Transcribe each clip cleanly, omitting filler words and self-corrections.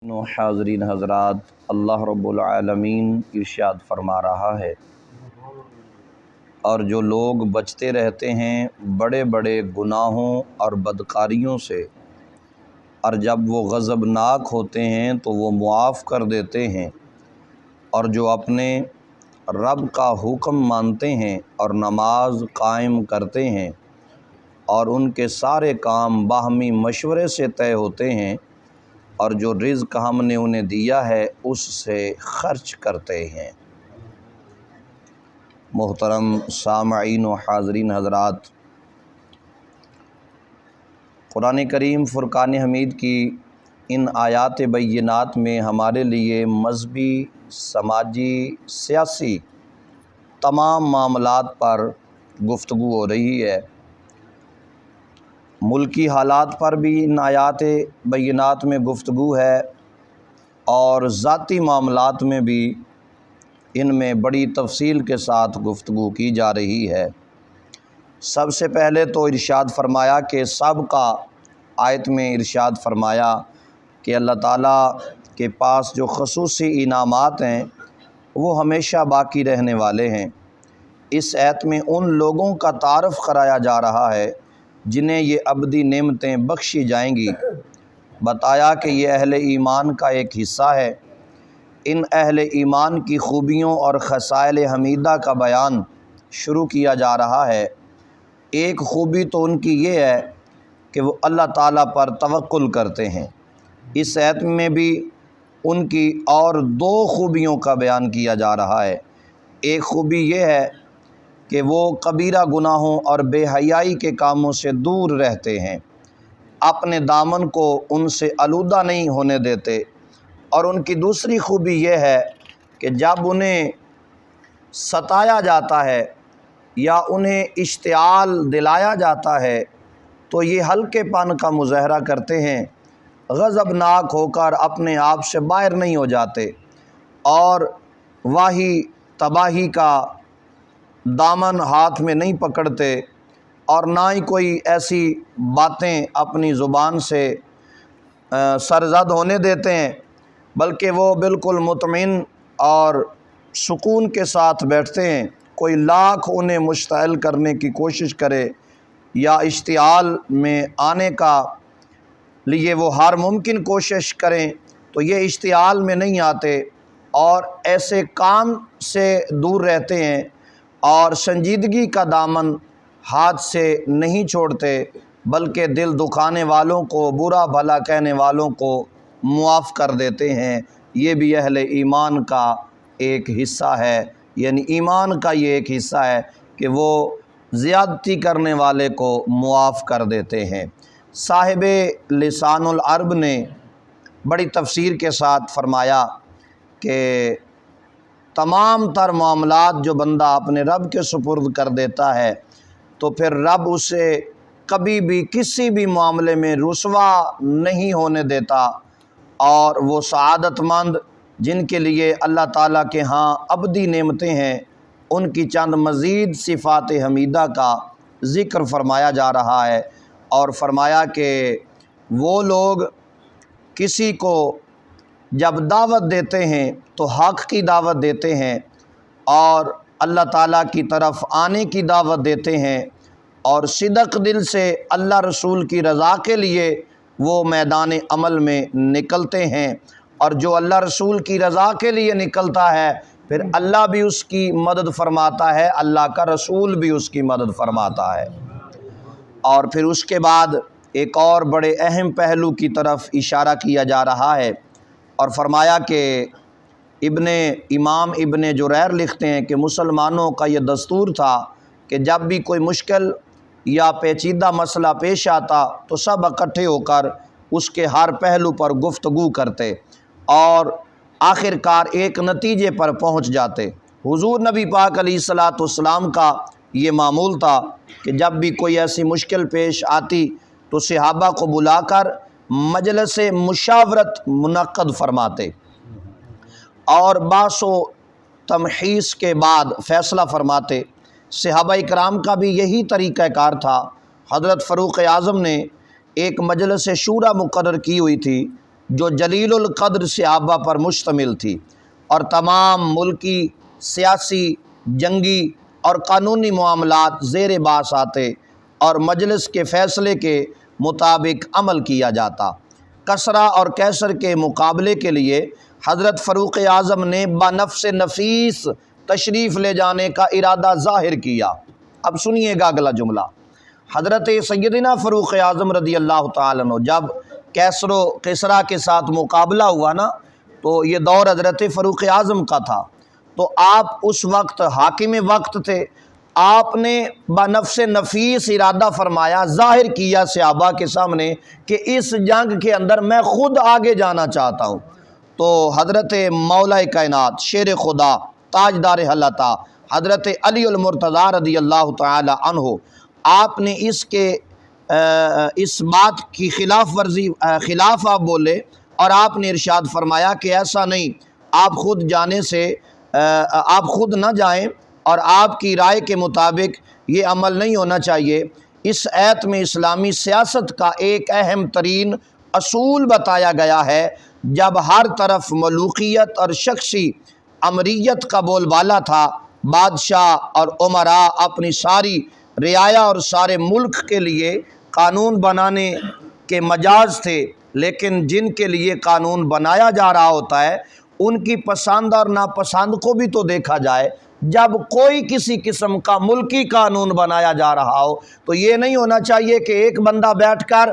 حاضرین حضرات، اللہ رب العالمین ارشاد فرما رہا ہے، اور جو لوگ بچتے رہتے ہیں بڑے بڑے گناہوں اور بدکاریوں سے، اور جب وہ غضبناک ہوتے ہیں تو وہ معاف کر دیتے ہیں، اور جو اپنے رب کا حکم مانتے ہیں اور نماز قائم کرتے ہیں، اور ان کے سارے کام باہمی مشورے سے طے ہوتے ہیں، اور جو رزق ہم نے انہیں دیا ہے اس سے خرچ کرتے ہیں۔ محترم سامعین و حاضرین حضرات، قرآن کریم فرقان حمید کی ان آیات بینات میں ہمارے لیے مذہبی، سماجی، سیاسی تمام معاملات پر گفتگو ہو رہی ہے۔ ملکی حالات پر بھی ان آیات بینات میں گفتگو ہے، اور ذاتی معاملات میں بھی ان میں بڑی تفصیل کے ساتھ گفتگو کی جا رہی ہے۔ سب سے پہلے تو ارشاد فرمایا کہ سابقہ آیت میں ارشاد فرمایا کہ اللہ تعالیٰ کے پاس جو خصوصی انعامات ہیں وہ ہمیشہ باقی رہنے والے ہیں۔ اس آیت میں ان لوگوں کا تعارف کرایا جا رہا ہے جنہیں یہ ابدی نعمتیں بخشی جائیں گی۔ بتایا کہ یہ اہل ایمان کا ایک حصہ ہے۔ ان اہل ایمان کی خوبیوں اور خصائل حمیدہ کا بیان شروع کیا جا رہا ہے۔ ایک خوبی تو ان کی یہ ہے کہ وہ اللہ تعالیٰ پر توکل کرتے ہیں۔ اس آیت میں بھی ان کی اور دو خوبیوں کا بیان کیا جا رہا ہے۔ ایک خوبی یہ ہے کہ وہ کبیرہ گناہوں اور بے حیائی کے کاموں سے دور رہتے ہیں، اپنے دامن کو ان سے آلودہ نہیں ہونے دیتے۔ اور ان کی دوسری خوبی یہ ہے کہ جب انہیں ستایا جاتا ہے یا انہیں اشتعال دلایا جاتا ہے تو یہ ہلکے پن کا مظاہرہ کرتے ہیں، غضبناک ہو کر اپنے آپ سے باہر نہیں ہو جاتے، اور واہی تباہی کا دامن ہاتھ میں نہیں پکڑتے، اور نہ ہی کوئی ایسی باتیں اپنی زبان سے سرزد ہونے دیتے ہیں، بلکہ وہ بالکل مطمئن اور سکون کے ساتھ بیٹھتے ہیں۔ کوئی لاکھ انہیں مشتعل کرنے کی کوشش کرے یا اشتعال میں آنے کا لیے وہ ہر ممکن کوشش کریں تو یہ اشتعال میں نہیں آتے، اور ایسے کام سے دور رہتے ہیں، اور سنجیدگی کا دامن ہاتھ سے نہیں چھوڑتے، بلکہ دل دکھانے والوں کو، برا بھلا کہنے والوں کو معاف کر دیتے ہیں۔ یہ بھی اہل ایمان کا ایک حصہ ہے، یعنی ایمان کا یہ ایک حصہ ہے کہ وہ زیادتی کرنے والے کو معاف کر دیتے ہیں۔ صاحب لسان العرب نے بڑی تفسیر کے ساتھ فرمایا کہ تمام تر معاملات جو بندہ اپنے رب کے سپرد کر دیتا ہے تو پھر رب اسے کبھی بھی کسی بھی معاملے میں رسوا نہیں ہونے دیتا، اور وہ سعادت مند جن کے لیے اللہ تعالیٰ کے ہاں ابدی نعمتیں ہیں، ان کی چند مزید صفات حمیدہ کا ذکر فرمایا جا رہا ہے، اور فرمایا کہ وہ لوگ کسی کو جب دعوت دیتے ہیں تو حق کی دعوت دیتے ہیں، اور اللہ تعالیٰ کی طرف آنے کی دعوت دیتے ہیں، اور صدق دل سے اللہ رسول کی رضا کے لیے وہ میدان عمل میں نکلتے ہیں، اور جو اللہ رسول کی رضا کے لیے نکلتا ہے پھر اللہ بھی اس کی مدد فرماتا ہے، اللہ کا رسول بھی اس کی مدد فرماتا ہے۔ اور پھر اس کے بعد ایک اور بڑے اہم پہلو کی طرف اشارہ کیا جا رہا ہے، اور فرمایا کہ امام ابن جریر لکھتے ہیں کہ مسلمانوں کا یہ دستور تھا کہ جب بھی کوئی مشکل یا پیچیدہ مسئلہ پیش آتا تو سب اکٹھے ہو کر اس کے ہر پہلو پر گفتگو کرتے، اور آخر کار ایک نتیجے پر پہنچ جاتے۔ حضور نبی پاک علیہ الصلاۃ والسلام کا یہ معمول تھا کہ جب بھی کوئی ایسی مشکل پیش آتی تو صحابہ کو بلا کر مجلس مشاورت منعقد فرماتے، اور بحث و تمحیص کے بعد فیصلہ فرماتے۔ صحابہ اکرام کا بھی یہی طریقہ کار تھا۔ حضرت فاروق اعظم نے ایک مجلس شورا مقرر کی ہوئی تھی، جو جلیل القدر صحابہ پر مشتمل تھی، اور تمام ملکی، سیاسی، جنگی اور قانونی معاملات زیر باس آتے اور مجلس کے فیصلے کے مطابق عمل کیا جاتا۔ کسریٰ اور کیسر کے مقابلے کے لیے حضرت فاروق اعظم نے بنفس نفیس تشریف لے جانے کا ارادہ ظاہر کیا۔ اب سنیے گا اگلا جملہ۔ حضرت سیدنا فاروق اعظم رضی اللہ تعالیٰ عنہ جب کیسر و کسریٰ کے ساتھ مقابلہ ہوا نا، تو یہ دور حضرت فاروق اعظم کا تھا، تو آپ اس وقت حاکم وقت تھے۔ آپ نے بنفس نفیس ارادہ فرمایا، ظاہر کیا صحابہ کے سامنے کہ اس جنگ کے اندر میں خود آگے جانا چاہتا ہوں۔ تو حضرت مولا کائنات، شیر خدا، تاجدار حلتا، حضرت علی المرتضیٰ رضی اللہ تعالی عنہ، آپ نے اس بات کی خلاف آپ بولے، اور آپ نے ارشاد فرمایا کہ ایسا نہیں، آپ خود نہ جائیں، اور آپ کی رائے کے مطابق یہ عمل نہیں ہونا چاہیے۔ اس آیت میں اسلامی سیاست کا ایک اہم ترین اصول بتایا گیا ہے۔ جب ہر طرف ملوکیت اور شخصی امریت کا بول بالا تھا، بادشاہ اور امراء اپنی ساری رعایا اور سارے ملک کے لیے قانون بنانے کے مجاز تھے، لیکن جن کے لیے قانون بنایا جا رہا ہوتا ہے ان کی پسند اور ناپسند کو بھی تو دیکھا جائے۔ جب کوئی کسی قسم کا ملکی قانون بنایا جا رہا ہو تو یہ نہیں ہونا چاہیے کہ ایک بندہ بیٹھ کر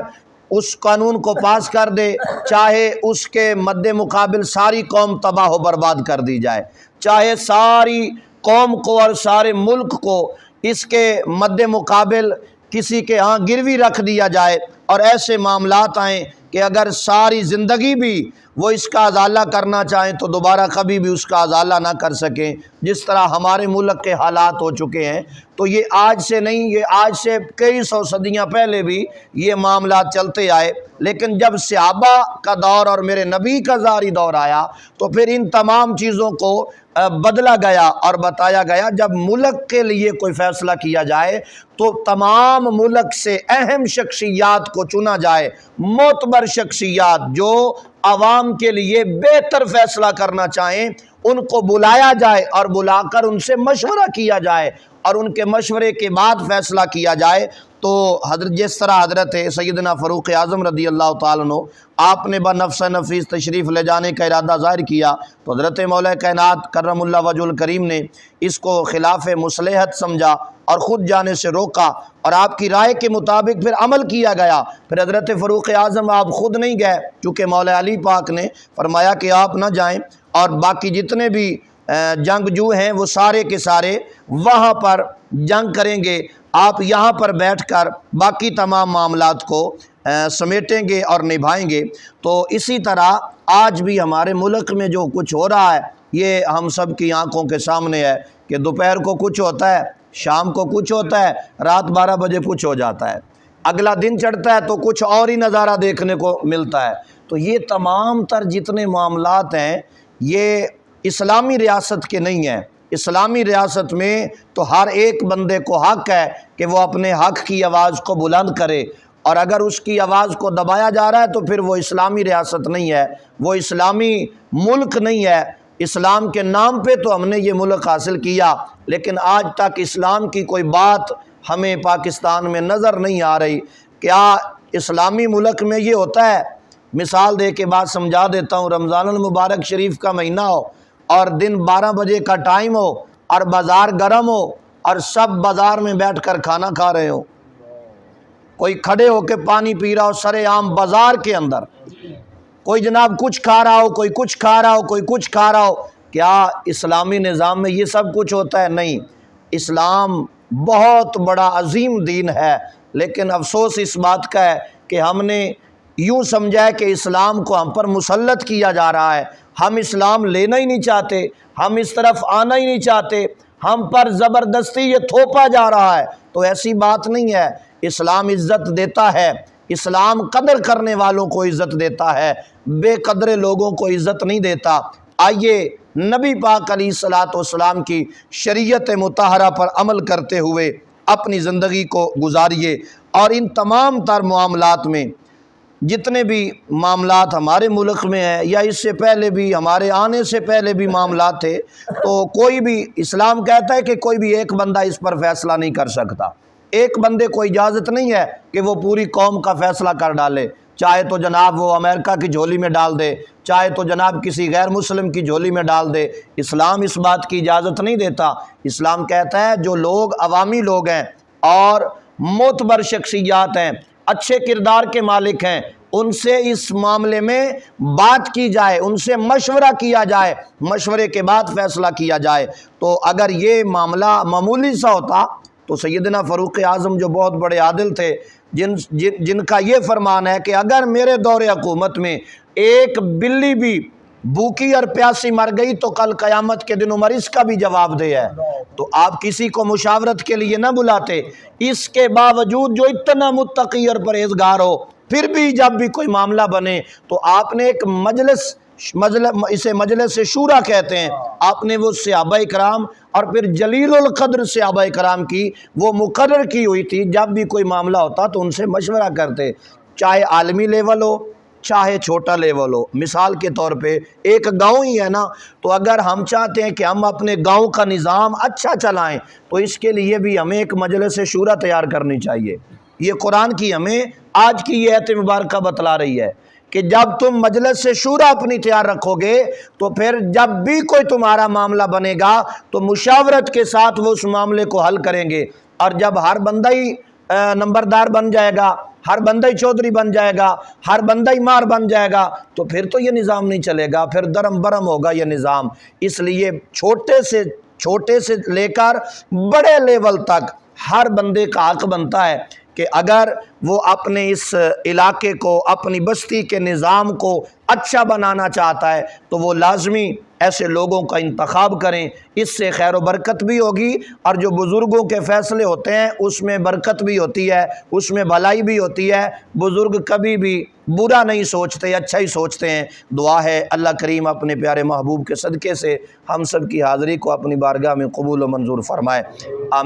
اس قانون کو پاس کر دے، چاہے اس کے مد مقابل ساری قوم تباہ و برباد کر دی جائے، چاہے ساری قوم کو اور سارے ملک کو اس کے مد مقابل کسی کے ہاں گروی رکھ دیا جائے، اور ایسے معاملات آئیں کہ اگر ساری زندگی بھی وہ اس کا ازالہ کرنا چاہیں تو دوبارہ کبھی بھی اس کا ازالہ نہ کر سکیں، جس طرح ہمارے ملک کے حالات ہو چکے ہیں۔ تو یہ آج سے نہیں، یہ آج سے کئی سو صدیاں پہلے بھی یہ معاملات چلتے آئے، لیکن جب صحابہ کا دور اور میرے نبی کا ظاہری دور آیا تو پھر ان تمام چیزوں کو بدلا گیا اور بتایا گیا۔ جب ملک کے لیے کوئی فیصلہ کیا جائے تو تمام ملک سے اہم شخصیات کو چنا جائے، معتبر شخصیات جو عوام کے لیے بہتر فیصلہ کرنا چاہیں ان کو بلایا جائے، اور بلا کر ان سے مشورہ کیا جائے، اور ان کے مشورے کے بعد فیصلہ کیا جائے۔ تو جس طرح حضرت سیدنا فاروق اعظم رضی اللہ تعالیٰ عنہ آپ نے بنفس نفیس تشریف لے جانے کا ارادہ ظاہر کیا، تو حضرت مولا کائنات کرم اللہ وجہ الکریم نے اس کو خلاف مصلحت سمجھا اور خود جانے سے روکا، اور آپ کی رائے کے مطابق پھر عمل کیا گیا۔ پھر حضرت فاروق اعظم آپ خود نہیں گئے، چونکہ مولا علی پاک نے فرمایا کہ آپ نہ جائیں، اور باقی جتنے بھی جنگجو ہیں وہ سارے کے سارے وہاں پر جنگ کریں گے، آپ یہاں پر بیٹھ کر باقی تمام معاملات کو سمیٹیں گے اور نبھائیں گے۔ تو اسی طرح آج بھی ہمارے ملک میں جو کچھ ہو رہا ہے یہ ہم سب کی آنکھوں کے سامنے ہے کہ دوپہر کو کچھ ہوتا ہے، شام کو کچھ ہوتا ہے، رات 12 بجے کچھ ہو جاتا ہے، اگلا دن چڑھتا ہے تو کچھ اور ہی نظارہ دیکھنے کو ملتا ہے۔ تو یہ تمام تر جتنے معاملات ہیں یہ اسلامی ریاست کے نہیں ہیں۔ اسلامی ریاست میں تو ہر ایک بندے کو حق ہے کہ وہ اپنے حق کی آواز کو بلند کرے، اور اگر اس کی آواز کو دبایا جا رہا ہے تو پھر وہ اسلامی ریاست نہیں ہے، وہ اسلامی ملک نہیں ہے۔ اسلام کے نام پہ تو ہم نے یہ ملک حاصل کیا، لیکن آج تک اسلام کی کوئی بات ہمیں پاکستان میں نظر نہیں آ رہی۔ کیا اسلامی ملک میں یہ ہوتا ہے؟ مثال دے کے بات سمجھا دیتا ہوں۔ رمضان المبارک شریف کا مہینہ ہو اور دن 12 بجے کا ٹائم ہو اور بازار گرم ہو اور سب بازار میں بیٹھ کر کھانا کھا رہے ہو، کوئی کھڑے ہو کے پانی پی رہا ہو سرے عام بازار کے اندر، کوئی جناب کچھ کھا رہا ہو، کوئی کچھ کھا رہا ہو، کوئی کچھ کھا رہا ہو۔ کیا اسلامی نظام میں یہ سب کچھ ہوتا ہے؟ نہیں۔ اسلام بہت بڑا عظیم دین ہے، لیکن افسوس اس بات کا ہے کہ ہم نے یوں سمجھا ہے کہ اسلام کو ہم پر مسلط کیا جا رہا ہے، ہم اسلام لینا ہی نہیں چاہتے، ہم اس طرف آنا ہی نہیں چاہتے، ہم پر زبردستی یہ تھوپا جا رہا ہے۔ تو ایسی بات نہیں ہے۔ اسلام عزت دیتا ہے، اسلام قدر کرنے والوں کو عزت دیتا ہے، بے قدر لوگوں کو عزت نہیں دیتا۔ آئیے نبی پاک علیہ الصلوۃ والسلام کی شریعت مطہرہ پر عمل کرتے ہوئے اپنی زندگی کو گزاریے، اور ان تمام تر معاملات میں جتنے بھی معاملات ہمارے ملک میں ہیں یا اس سے پہلے بھی ہمارے آنے سے پہلے بھی معاملات تھے، تو کوئی بھی اسلام کہتا ہے کہ کوئی بھی ایک بندہ اس پر فیصلہ نہیں کر سکتا۔ ایک بندے کو اجازت نہیں ہے کہ وہ پوری قوم کا فیصلہ کر ڈالے، چاہے تو جناب وہ امریکہ کی جھولی میں ڈال دے، چاہے تو جناب کسی غیر مسلم کی جھولی میں ڈال دے۔ اسلام اس بات کی اجازت نہیں دیتا۔ اسلام کہتا ہے جو لوگ عوامی لوگ ہیں اور معتبر شخصیات ہیں، اچھے کردار کے مالک ہیں، ان سے اس معاملے میں بات کی جائے، ان سے مشورہ کیا جائے، مشورے کے بعد فیصلہ کیا جائے۔ تو اگر یہ معاملہ معمولی سا ہوتا تو سیدنا فاروق اعظم جو بہت بڑے عادل تھے، جن کا یہ فرمان ہے کہ اگر میرے دور حکومت میں ایک بلی بھی بھوکی اور پیاسی مر گئی تو کل قیامت کے دن عمر اس کا بھی جواب دے ہے، تو آپ کسی کو مشاورت کے لیے نہ بلاتے۔ اس کے باوجود جو اتنا متقی اور پرہیزگار ہو، پھر بھی جب بھی کوئی معاملہ بنے تو آپ نے ایک اسے مجلس شورا کہتے ہیں، آپ نے وہ صحابہ کرام اور پھر جلیل القدر صحابہ کرام کی وہ مقرر کی ہوئی تھی، جب بھی کوئی معاملہ ہوتا تو ان سے مشورہ کرتے، چاہے عالمی لیول ہو چاہے چھوٹا لیول ہو۔ مثال کے طور پہ ایک گاؤں ہی ہے نا، تو اگر ہم چاہتے ہیں کہ ہم اپنے گاؤں کا نظام اچھا چلائیں تو اس کے لیے بھی ہمیں ایک مجلس شورا تیار کرنی چاہیے۔ یہ قرآن کی ہمیں آج کی یہ آیت مبارکہ بتلا رہی ہے کہ جب تم مجلس شورا اپنی تیار رکھو گے تو پھر جب بھی کوئی تمہارا معاملہ بنے گا تو مشاورت کے ساتھ وہ اس معاملے کو حل کریں گے۔ اور جب ہر بندہ ہی نمبردار بن جائے گا، ہر بندہ ہی چودھری بن جائے گا، ہر بندہ ہی مار بن جائے گا تو پھر تو یہ نظام نہیں چلے گا، پھر درم برم ہوگا یہ نظام۔ اس لیے چھوٹے سے لے کر بڑے لیول تک ہر بندے کا حق بنتا ہے کہ اگر وہ اپنے اس علاقے کو، اپنی بستی کے نظام کو اچھا بنانا چاہتا ہے تو وہ لازمی ایسے لوگوں کا انتخاب کریں، اس سے خیر و برکت بھی ہوگی، اور جو بزرگوں کے فیصلے ہوتے ہیں اس میں برکت بھی ہوتی ہے، اس میں بھلائی بھی ہوتی ہے۔ بزرگ کبھی بھی برا نہیں سوچتے، اچھا ہی سوچتے ہیں۔ دعا ہے اللہ کریم اپنے پیارے محبوب کے صدقے سے ہم سب کی حاضری کو اپنی بارگاہ میں قبول و منظور فرمائے۔ آمین۔